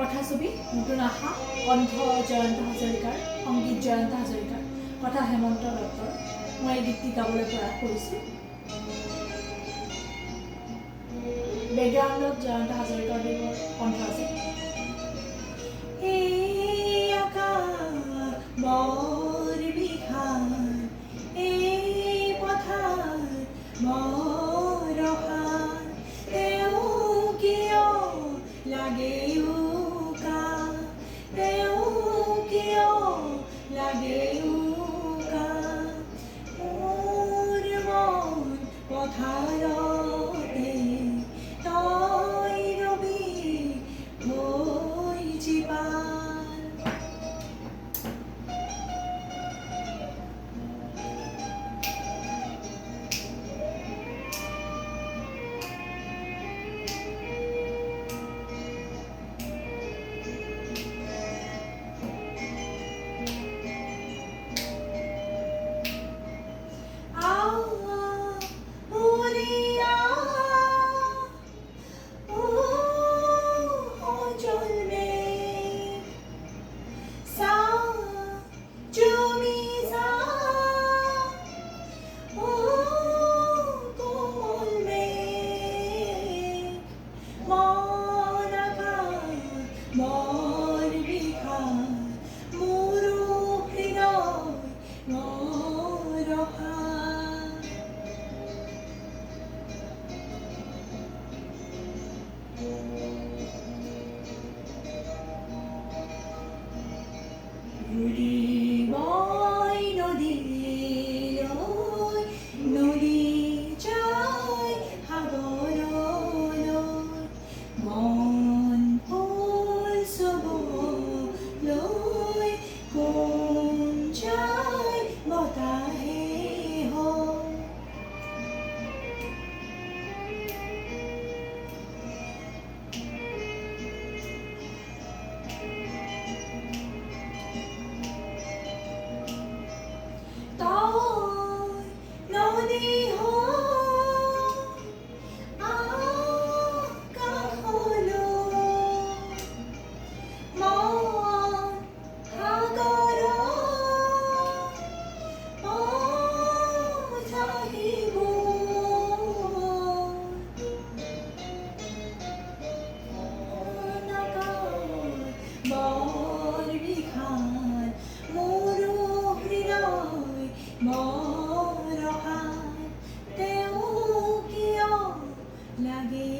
কথাছবি নতুন আশা, কণ্ঠ জয়ন্ত হাজৰিকাৰ, সংগীত জয়ন্ত হাজৰিকাৰ, কথা হেমন্ত দত্তৰ। মই এই গীতটি গাবলৈ প্ৰয়াস কৰিছোঁ। বেকগ্ৰাউণ্ডত জয়ন্ত হাজৰিকাদেৱৰ কণ্ঠ আছে। এই আকাশ বৰ বিশাল, এই পথাৰ বৰ ৰসাল, তেওঁ কিয় লাগে উকা, তেওঁ কিয় লাগে উকা, মোৰ মন পথাৰতে তই ৰবি হৈ জীপাল। নদী যায় সাগৰলৈ, মন ফুল চুবলৈ, কোন যায় বতাহে হয়। নদী আকাশলৈ, মন সাগৰত পঠাহিব, বৰ বিশাল মোৰো হৃদয় বৰ ৰসাল, তেওঁ কিয় লাগে